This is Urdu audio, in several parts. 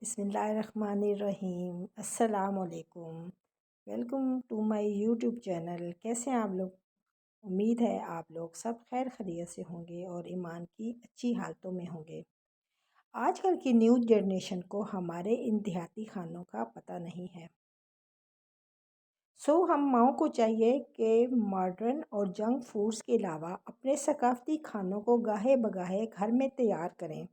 بسم اللہ الرحمن الرحیم۔ السلام علیکم، welcome to my YouTube channel. کیسے ہیں آپ لوگ؟ امید ہے آپ لوگ سب خیر خیریت سے ہوں گے اور ایمان کی اچھی حالتوں میں ہوں گے۔ آج کل کی نیو جنریشن کو ہمارے ان دیہاتی کھانوں کا پتہ نہیں ہے، ہم ماؤں کو چاہیے کہ ماڈرن اور جنک فوڈز کے علاوہ اپنے ثقافتی کھانوں کو گاہے بگاہے گھر میں تیار کریں،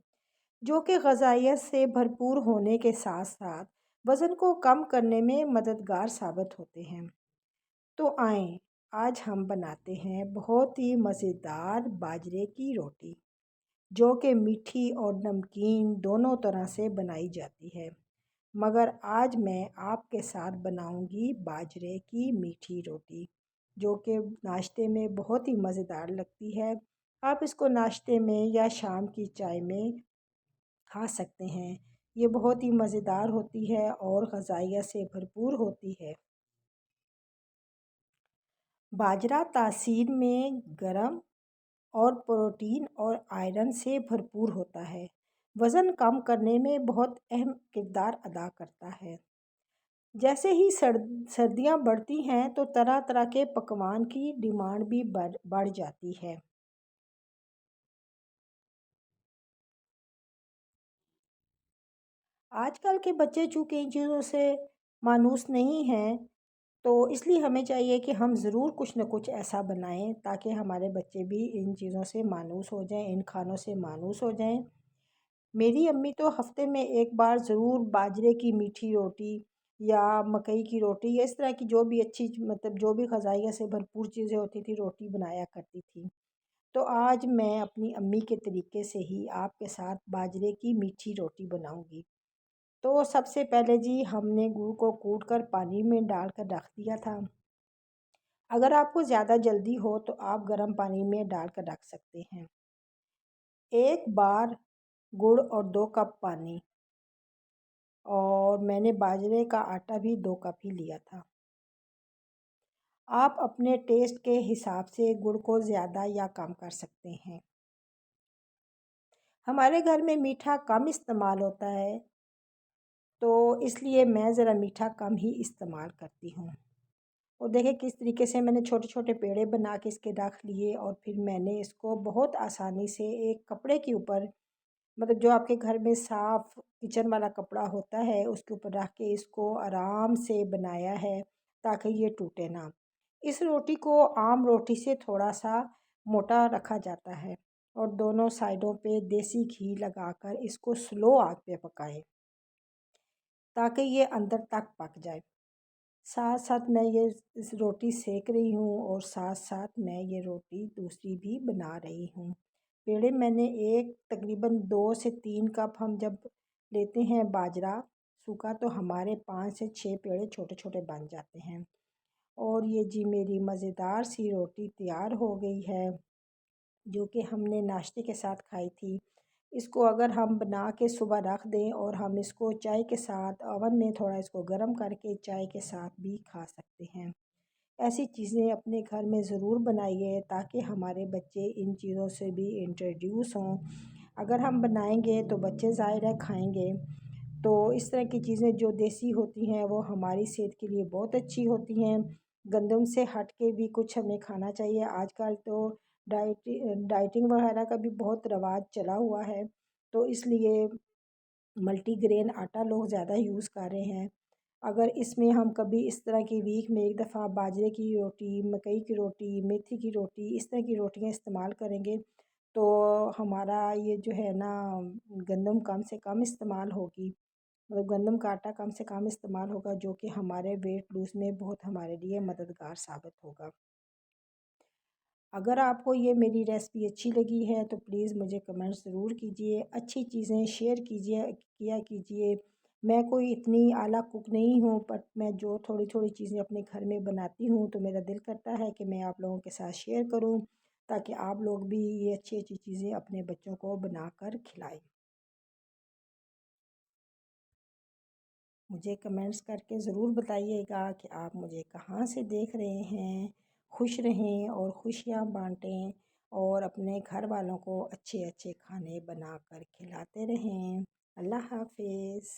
جو کہ غذائیت سے بھرپور ہونے کے ساتھ ساتھ وزن کو کم کرنے میں مددگار ثابت ہوتے ہیں۔ تو آئیں، آج ہم بناتے ہیں بہت ہی مزیدار باجرے کی روٹی، جو کہ میٹھی اور نمکین دونوں طرح سے بنائی جاتی ہے، مگر آج میں آپ کے ساتھ بناؤں گی باجرے کی میٹھی روٹی، جو کہ ناشتے میں بہت ہی مزیدار لگتی ہے۔ آپ اس کو ناشتے میں یا شام کی چائے میں کھا سکتے ہیں۔ یہ بہت ہی مزیدار ہوتی ہے اور غذائیت سے بھرپور ہوتی ہے۔ باجرہ تاثیر میں گرم اور پروٹین اور آئرن سے بھرپور ہوتا ہے، وزن کم کرنے میں بہت اہم کردار ادا کرتا ہے۔ جیسے ہی سردیاں بڑھتی ہیں تو طرح طرح کے پکوان کی ڈیمانڈ بھی بڑھ جاتی ہے۔ آج کل کے بچے چونکہ ان چیزوں سے مانوس نہیں ہیں، تو اس لیے ہمیں چاہیے کہ ہم ضرور کچھ نہ کچھ ایسا بنائیں تاکہ ہمارے بچے بھی ان چیزوں سے مانوس ہو جائیں، ان کھانوں سے مانوس ہو جائیں۔ میری امی تو ہفتے میں ایک بار ضرور باجرے کی میٹھی روٹی یا مکئی کی روٹی یا اس طرح کی جو بھی اچھی جو بھی غذائیت سے بھرپور چیزیں ہوتی تھی روٹی بنایا کرتی تھی۔ تو آج میں اپنی امی کے طریقے سے ہی آپ کے ساتھ باجرے کی میٹھی روٹی بناؤں گی۔ تو سب سے پہلے جی ہم نے گڑ کو کوٹ کر پانی میں ڈال کر رکھ دیا تھا۔ اگر آپ کو زیادہ جلدی ہو تو آپ گرم پانی میں ڈال کر رکھ سکتے ہیں۔ ایک بار گڑ اور 2 کپ پانی، اور میں نے باجرے کا آٹا بھی 2 کپ ہی لیا تھا۔ آپ اپنے ٹیسٹ کے حساب سے گڑ کو زیادہ یا کم کر سکتے ہیں۔ ہمارے گھر میں میٹھا کم استعمال ہوتا ہے، تو اس لیے میں ذرا میٹھا کم ہی استعمال کرتی ہوں۔ اور دیکھیں کس طریقے سے میں نے چھوٹے چھوٹے پیڑے بنا کے اس کے رکھ لیے، اور پھر میں نے اس کو بہت آسانی سے ایک کپڑے کے اوپر، جو آپ کے گھر میں صاف کچن والا کپڑا ہوتا ہے اس کے اوپر رکھ کے اس کو آرام سے بنایا ہے تاکہ یہ ٹوٹے نہ۔ اس روٹی کو عام روٹی سے تھوڑا سا موٹا رکھا جاتا ہے، اور دونوں سائڈوں پہ دیسی گھی لگا کر اس کو سلو آگ پہ پکائیں تاکہ یہ اندر تک پک جائے۔ ساتھ ساتھ میں یہ روٹی سیک رہی ہوں اور ساتھ ساتھ میں یہ روٹی دوسری بھی بنا رہی ہوں۔ پیڑے میں نے تقریباً 2 سے 3 کپ ہم جب لیتے ہیں باجرہ سوکھا تو ہمارے 5 سے 6 پیڑے چھوٹے چھوٹے بن جاتے ہیں۔ اور یہ جی میری مزیدار سی روٹی تیار ہو گئی ہے، جو کہ ہم نے ناشتے کے ساتھ کھائی تھی۔ اس کو اگر ہم بنا کے صبح رکھ دیں اور ہم اس کو چائے کے ساتھ اوون میں تھوڑا اس کو گرم کر کے چائے کے ساتھ بھی کھا سکتے ہیں۔ ایسی چیزیں اپنے گھر میں ضرور بنائیے تاکہ ہمارے بچے ان چیزوں سے بھی انٹروڈیوس ہوں۔ اگر ہم بنائیں گے تو بچے ظاہر ہے کھائیں گے۔ تو اس طرح کی چیزیں جو دیسی ہوتی ہیں وہ ہماری صحت کے لیے بہت اچھی ہوتی ہیں۔ گندم سے ہٹ کے بھی کچھ ہمیں کھانا چاہیے۔ آج کل تو ڈائٹنگ وغیرہ کا بھی بہت رواج چلا ہوا ہے، تو اس لیے ملٹی گرین آٹا لوگ زیادہ یوز کر رہے ہیں۔ اگر اس میں ہم کبھی اس طرح کی ویک میں ایک دفعہ باجرے کی روٹی، مکئی کی روٹی، میتھی کی روٹی، اس طرح کی روٹیاں استعمال کریں گے تو ہمارا یہ جو ہے نا گندم کم سے کم استعمال ہوگی، گندم کا آٹا کم سے کم استعمال ہوگا، جو کہ ہمارے ویٹ لوز میں بہت ہمارے لیے مددگار ثابت ہوگا۔ اگر آپ کو یہ میری ریسپی اچھی لگی ہے تو پلیز مجھے کمنٹ ضرور کیجیے، اچھی چیزیں شیئر کیجیے۔ میں کوئی اتنی اعلیٰ کک نہیں ہوں، پر میں جو تھوڑی تھوڑی چیزیں اپنے گھر میں بناتی ہوں تو میرا دل کرتا ہے کہ میں آپ لوگوں کے ساتھ شیئر کروں تاکہ آپ لوگ بھی یہ اچھی اچھی چیزیں اپنے بچوں کو بنا کر کھلائیں۔ مجھے کمنٹس کر کے ضرور بتائیے گا کہ آپ مجھے کہاں سے دیکھ رہے ہیں۔ خوش رہیں اور خوشیاں بانٹیں، اور اپنے گھر والوں کو اچھے اچھے کھانے بنا کر کھلاتے رہیں۔ اللہ حافظ۔